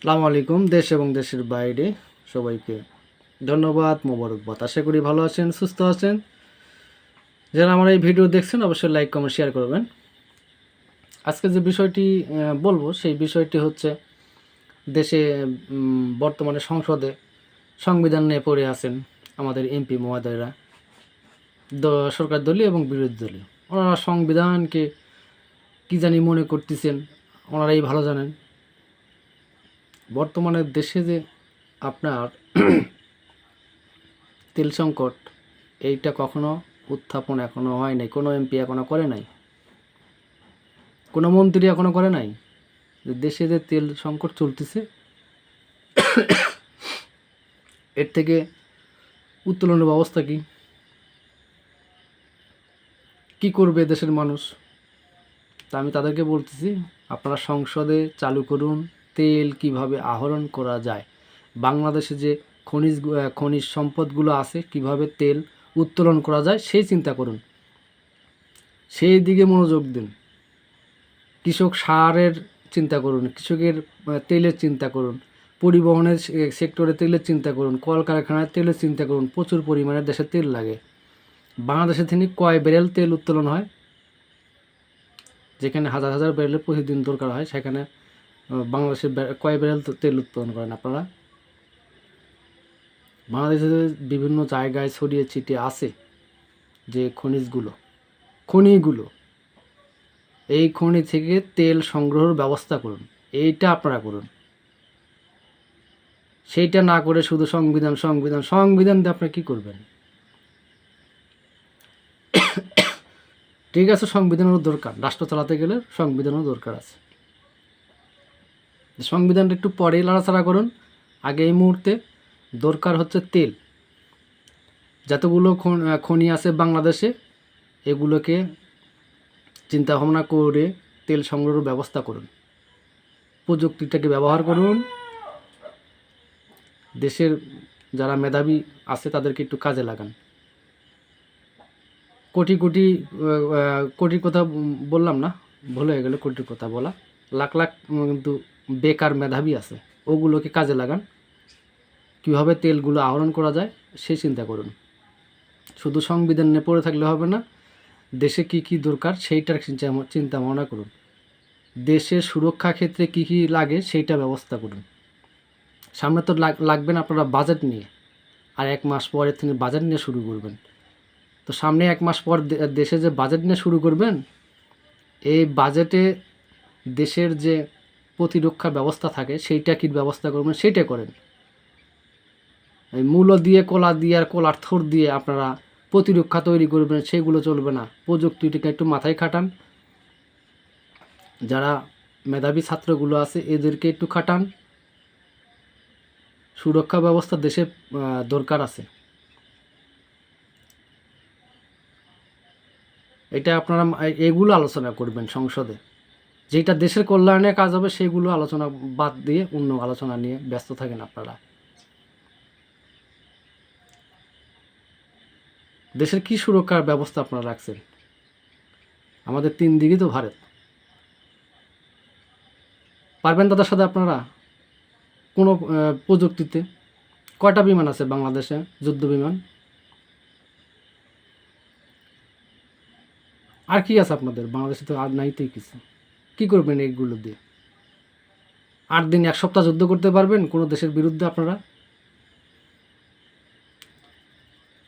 আসসালামু আলাইকুম। দেশ এবং দেশের বাইরে সবাইকে ধন্যবাদ, মোবারকবাদ। আশা করি ভালো আছেন, সুস্থ আছেন। যারা আমার এই ভিডিও দেখছেন অবশ্যই লাইক, কমেন্ট, শেয়ার করবেন। আজকে যে বিষয়টি বলবো সেই বিষয়টি হচ্ছে দেশে বর্তমানে সংসদে সংবিধান নিয়ে পড়ে আছেন আমাদের এমপি মহোদয়রা, সরকার দলীয় এবং বিরোধী দলীয়। ওনারা সংবিধানকে কী জানি মনে করতেছেন, ওনারাই ভালো জানেন। বর্তমানে দেশে যে আপনার তেল সংকট, এইটা কখনো উত্থাপন এখনো হয় নাই, কোনো এমপি এখনো করে নাই, কোনো মন্ত্রী এখনো করে নাই। যে দেশে যে তেল সংকট চলতেছে, এর থেকে উত্তোলনের ব্যবস্থা কি করবে দেশের মানুষ? তা আমি তাদেরকে বলতেছি, আপনারা সংসদে চালু করুন তেল কিভাবে আহরণ করা যায়, বাংলাদেশে যে খনিজ সম্পদগুলো আছে কিভাবে তেল উত্তোলন করা যায় সেই চিন্তা করুন, সেই দিকে মনোযোগ দিন। কৃষক সারের চিন্তা করুন, কৃষকের তেলের চিন্তা করুন, পরিবহনের সেক্টরে তেলের চিন্তা করুন, কলকারখানায় তেলের চিন্তা করুন। প্রচুর পরিমাণে দেশে তেল লাগে। বাংলাদেশে থেকে কয় ব্যারেল তেল উত্তোলন হয়? যেখানে হাজার হাজার ব্যারেলের প্রতিদিন দরকার হয়, সেখানে বাংলাদেশে কয় ব্যারেল তেল উৎপাদন করেন আপনারা? বাংলাদেশে বিভিন্ন জায়গায় ছড়িয়ে ছিটিয়ে আছে যে খনিগুলো, এই খনি থেকে তেল সংগ্রহের ব্যবস্থা করুন। এইটা আপনারা করুন। সেইটা না করে শুধু সংবিধান সংবিধান সংবিধান দিয়ে আপনারা কী করবেন? ঠিক আছে, সংবিধানেরও দরকার, রাষ্ট্র চালাতে গেলে সংবিধানেরও দরকার আছে। সংবিধানটা একটু পরেই নাড়াচাড়া করুন। আগে এই মুহূর্তে দরকার হচ্ছে তেল। যতগুলো খনি আছে বাংলাদেশে, এগুলোকে চিন্তা ভাবনা করে তেল সংগ্রহের ব্যবস্থা করুন। প্রযুক্তিটাকে ব্যবহার করুন। দেশের যারা মেধাবী আছে তাদেরকে একটু কাজে লাগান। কোটি কোটি কোটির কথা বললাম না, ভুল হয়ে গেল কোটির কথা বলা। লাখ লাখ কিন্তু বেকার মেধাবী আছে, ওগুলোকে কাজে লাগান। কীভাবে তেলগুলো আহরণ করা যায় সেই চিন্তা করুন। শুধু সংবিধান নিয়ে পড়ে থাকলে হবে না, দেশে কি কি দরকার সেইটার চিন্তা ভাবনা করুন। দেশের সুরক্ষা ক্ষেত্রে কি কি লাগে সেইটা ব্যবস্থা করুন। সামনে তো লাগবেন আপনারা বাজেট নিয়ে, আর এক মাস পরে তিনি বাজেট নিয়ে শুরু করবেন। তো সামনে এক মাস পর দেশে যে বাজেট নিয়ে শুরু করবেন, এই বাজেটে দেশের যে প্রতিরক্ষা ব্যবস্থা থাকে সেইটা কি ব্যবস্থা করবেন সেইটা করেন। এই মূলো দিয়ে কলা দিয়ে আর কলার থোর দিয়ে আপনারা প্রতিরক্ষা তৈরি করবেন, সেগুলো চলবে না। প্রযুক্তিটাকে একটু মাথায় খাটান। যারা মেধাবী ছাত্রগুলো আছে এদেরকে একটু খাটান। সুরক্ষা ব্যবস্থা দেশে দরকার আছে। এটা আপনারা এগুলো আলোচনা করবেন সংসদে। যেটা দেশের কল্যাণে কাজ হবে সেগুলো আলোচনা বাদ দিয়ে অন্য আলোচনা নিয়ে ব্যস্ত থাকেন আপনারা। দেশের কি সুরক্ষার ব্যবস্থা আপনারা রাখছেন? আমাদের 3 দিকই তো ভারত। পারবেন তাদের সাথে আপনারা? কোনো প্রযুক্তিতে কয়টা বিমান আছে বাংলাদেশে, যুদ্ধ বিমান? আর কি আছে আপনাদের বাংলাদেশে? তো আর নাই তো কিছু। কী করবেন এইগুলো দিয়ে? 8 দিন 1 সপ্তাহ যুদ্ধ করতে পারবেন কোনো দেশের বিরুদ্ধে আপনারা?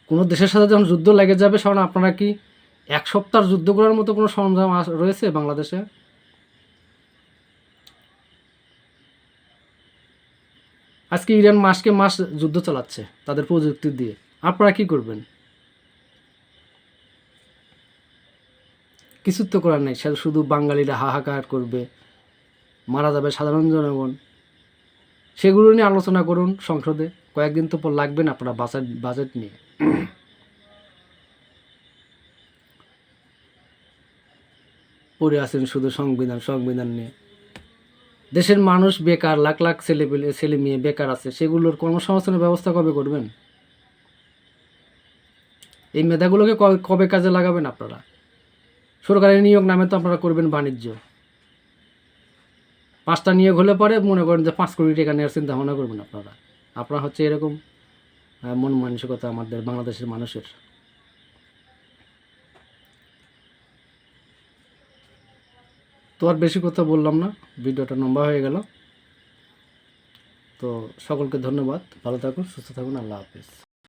কোনো দেশের সাথে যখন যুদ্ধ লেগে যাবে তখন আপনারা কি 1 সপ্তাহ যুদ্ধ করার মতো কোনো সরঞ্জাম রয়েছে বাংলাদেশে? আজকে ইরান মাসকে মাস যুদ্ধ চালাচ্ছে তাদের প্রযুক্তি দিয়ে। আপনারা কি করবেন? কিছু তো করার নেই, শুধু বাঙালিরা হাহাকার করবে, মারা যাবে সাধারণ জনগণ। সেগুলো নিয়ে আলোচনা করুন সংসদে। কয়েকদিন তো পর লাগবে না আপনারা বাজেট নিয়ে। পড়ে আছেন শুধু সংবিধান সংবিধান নিয়ে। দেশের মানুষ বেকার, লাখ লাখ ছেলে মেয়ে বেকার আছে, সেগুলোর কর্মসংস্থানের ব্যবস্থা কবে করবেন? এই মেধাগুলোকে কবে কাজে লাগাবেন আপনারা? সরকারি নিয়োগ নামে তো আপনারা করবেন বাণিজ্য। 5টা নিয়োগ হলে পরে মনে করেন যে 5 কোটি টাকা নেওয়ার চিন্তা ভাবনা করবেন আপনারা। আপনারা হচ্ছে এরকম মন মানসিকতা আমাদের বাংলাদেশের মানুষের। তো আর বেশি কথা বললাম না, ভিডিওটা লম্বা হয়ে গেল। তো সকলকে ধন্যবাদ, ভালো থাকুন, সুস্থ থাকুন, আল্লাহ হাফেজ।